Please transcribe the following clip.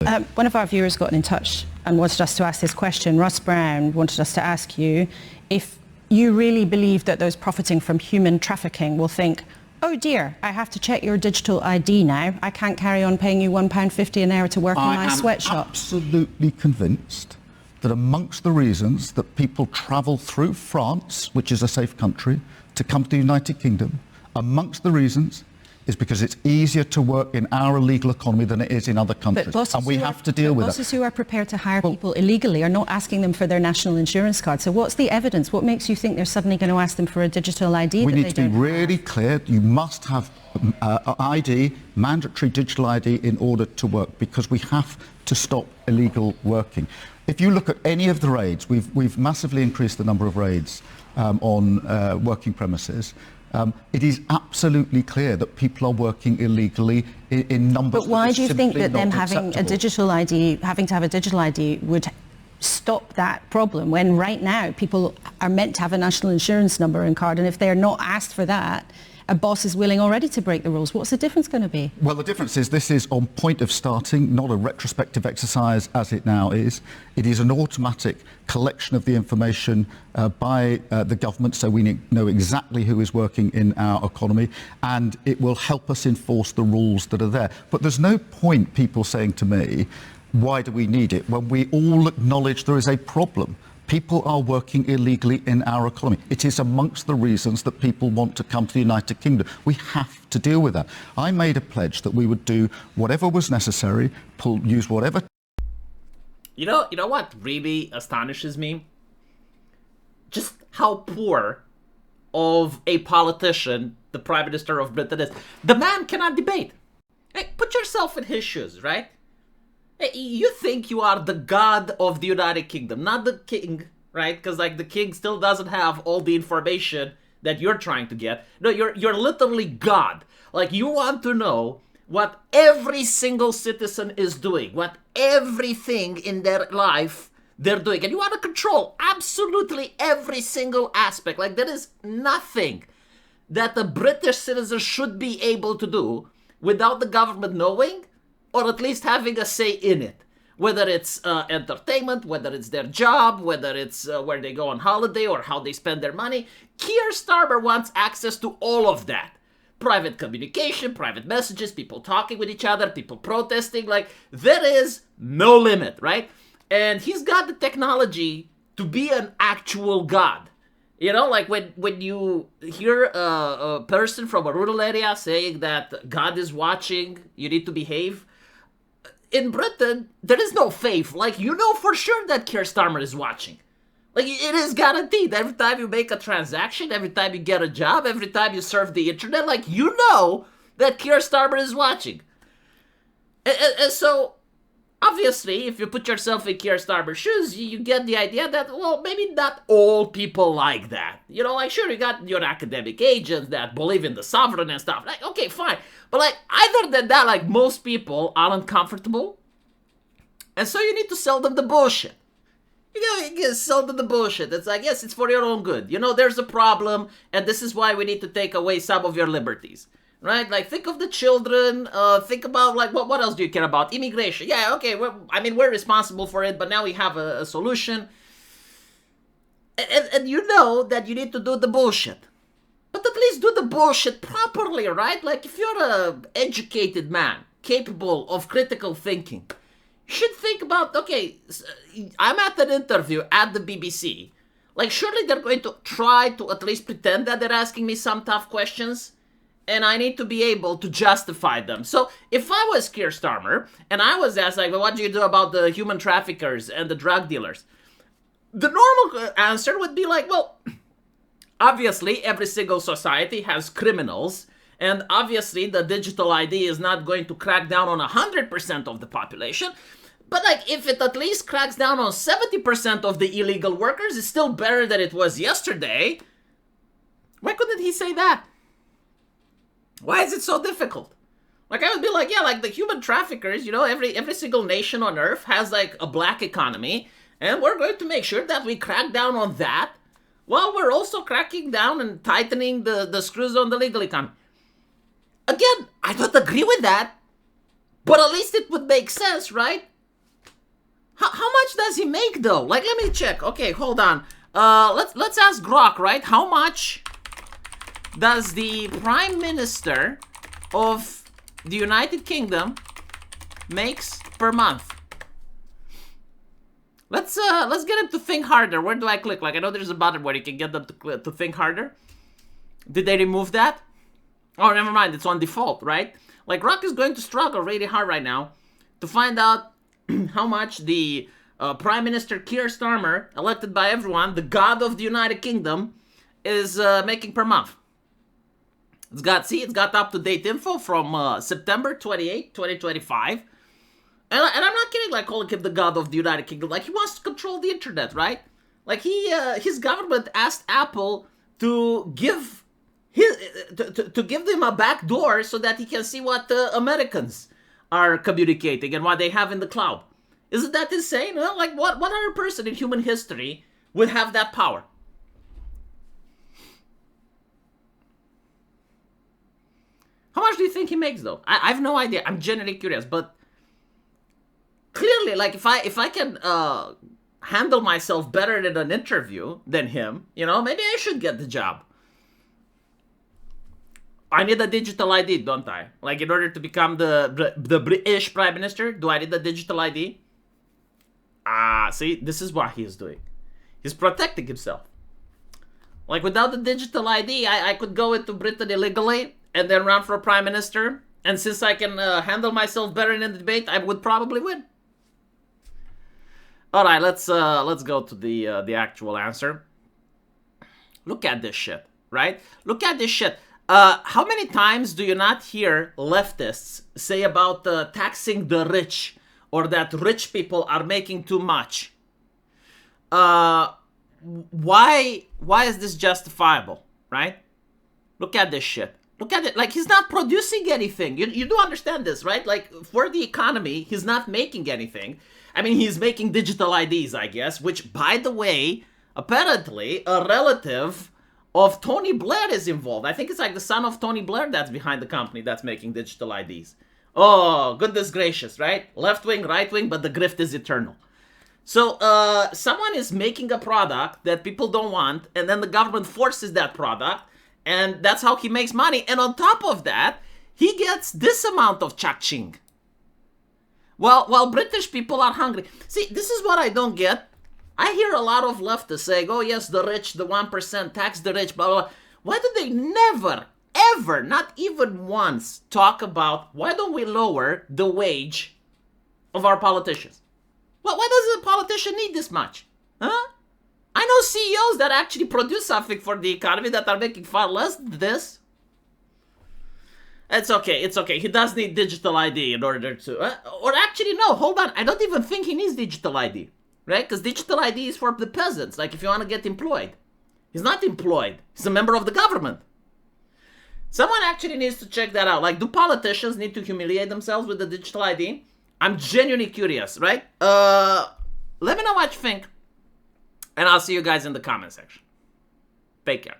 One of our viewers got in touch and wanted us to ask this question. Russ Brown wanted us to ask you if you really believe that those profiting from human trafficking will think, oh dear, I have to check your digital ID now. I can't carry on paying you £1.50 an hour to work in my sweatshop. I'm absolutely convinced that amongst the reasons that people travel through France, which is a safe country, to come to the United Kingdom, amongst the reasons is because it's easier to work in our illegal economy than it is in other countries. And we have to deal with that. Bosses who are prepared to hire people illegally are not asking them for their national insurance card. So what's the evidence? What makes you think they're suddenly going to ask them for a digital ID? We need to be really clear. You must have ID, mandatory digital ID, in order to work, because we have to stop illegal working. If you look at any of the raids, we've massively increased the number of raids on working premises. It is absolutely clear that people are working illegally in numbers. But why do you think that them having to have a digital ID would stop that problem, when right now people are meant to have a national insurance number and card, and if they're not asked for that, a boss is willing already to break the rules? What's the difference going to be? Well, the difference is this is on point of starting, not a retrospective exercise as it now is. It is an automatic collection of the information by the government, so we know exactly who is working in our economy, and it will help us enforce the rules that are there. But there's no point people saying to me, why do we need it, when we all acknowledge there is a problem. People are working illegally in our economy. It is amongst the reasons that people want to come to the United Kingdom. We have to deal with that. I made a pledge that we would do whatever was necessary, use whatever. You know what really astonishes me? Just how poor of a politician the Prime Minister of Britain is. The man cannot debate. Hey, put yourself in his shoes, right? You think you are the god of the United Kingdom, not the king, right? Because like the king still doesn't have all the information that you're trying to get. No, you're literally God. Like, you want to know what every single citizen is doing, what everything in their life they're doing, and you want to control absolutely every single aspect. Like, there is nothing that a British citizen should be able to do without the government knowing, or at least having a say in it. Whether it's entertainment, whether it's their job, whether it's where they go on holiday or how they spend their money. Kier Starmer wants access to all of that. Private communication, private messages, people talking with each other, people protesting. Like, there is no limit, right? And he's got the technology to be an actual god. You know, like when you hear a person from a rural area saying that God is watching, you need to behave. In Britain, there is no faith. Like, you know for sure that Kier Starmer is watching. Like, it is guaranteed. Every time you make a transaction, every time you get a job, every time you surf the internet, like, you know that Kier Starmer is watching. And so, obviously, if you put yourself in Kier Starmer's shoes, you get the idea that, well, maybe not all people like that. You know, like, sure, you got your academic agents that believe in the sovereign and stuff. Like, okay, fine. But, like, other than that, like, most people are uncomfortable. And so you need to sell them the bullshit. You gotta sell them the bullshit. It's like, yes, it's for your own good. You know, there's a problem, and this is why we need to take away some of your liberties. Right? Like, think of the children. Think about, like, what else do you care about? Immigration. Yeah, okay, we're responsible for it, but now we have a solution. And you know that you need to do the bullshit. But at least do the bullshit properly, right? Like, if you're an educated man, capable of critical thinking, you should think about, okay, I'm at an interview at the BBC. Like, surely they're going to try to at least pretend that they're asking me some tough questions, and I need to be able to justify them. So, if I was Kier Starmer, and I was asked, like, well, what do you do about the human traffickers and the drug dealers? The normal answer would be like, well, obviously, every single society has criminals, and obviously the digital ID is not going to crack down on 100% of the population, but like, if it at least cracks down on 70% of the illegal workers, it's still better than it was yesterday. Why couldn't he say that? Why is it so difficult? Like, I would be like, yeah, like the human traffickers, you know, every single nation on earth has like a black economy, and we're going to make sure that we crack down on that, while we're also cracking down and tightening the screws on the legal economy. Again, I don't agree with that, But at least it would make sense, right? How much does he make though? Like, let me check. Okay, hold on. Let's ask Grok, right? How much does the Prime Minister of the United Kingdom makes per month? Let's get him to think harder. Where do I click? Like, I know there's a button where you can get them to think harder. Did they remove that? Oh, never mind. It's on default, right? Like, Grok is going to struggle really hard right now to find out how much the Prime Minister Kier Starmer, elected by everyone, the god of the United Kingdom, is making per month. It's got up-to-date info from September 28, 2025. And I'm not kidding, like, calling him the god of the United Kingdom. Like, he wants to control the internet, right? Like, his government asked Apple to give to give them a back door so that he can see what Americans are communicating and what they have in the cloud. Isn't that insane? Huh? Like, what other person in human history would have that power? How much do you think he makes, though? I have no idea. I'm genuinely curious, but clearly, like, if I can handle myself better in an interview than him, you know, maybe I should get the job. I need a digital ID, don't I? Like, in order to become the British Prime Minister, do I need a digital ID? See, this is what he's doing. He's protecting himself. Like, without the digital ID, I could go into Britain illegally and then run for Prime Minister. And since I can handle myself better in the debate, I would probably win. All right, let's go to the actual answer. Look at this shit, right? Look at this shit. How many times do you not hear leftists say about taxing the rich, or that rich people are making too much? Why is this justifiable, right? Look at this shit. Look at it. Like, he's not producing anything. You do understand this, right? Like, for the economy, he's not making anything. I mean, he's making digital IDs, I guess, which, by the way, apparently a relative of Tony Blair is involved. I think it's like the son of Tony Blair that's behind the company that's making digital IDs. Oh, goodness gracious, right? Left wing, right wing, but the grift is eternal. So, someone is making a product that people don't want, and then the government forces that product, and that's how he makes money. And on top of that, he gets this amount of cha-ching. While British people are hungry. See, this is what I don't get. I hear a lot of leftists saying, oh yes, the rich, the 1%, tax the rich, blah, blah, blah. Why do they never, ever, not even once, talk about why don't we lower the wage of our politicians? Well, why does a politician need this much? Huh? I know CEOs that actually produce something for the economy that are making far less than this. It's okay. He does need digital ID in order to... or actually, no, hold on. I don't even think he needs digital ID. Right? Because digital ID is for the peasants. Like, if you want to get employed. He's not employed. He's a member of the government. Someone actually needs to check that out. Like, do politicians need to humiliate themselves with the digital ID? I'm genuinely curious, right? Let me know what you think. And I'll see you guys in the comment section. Take care.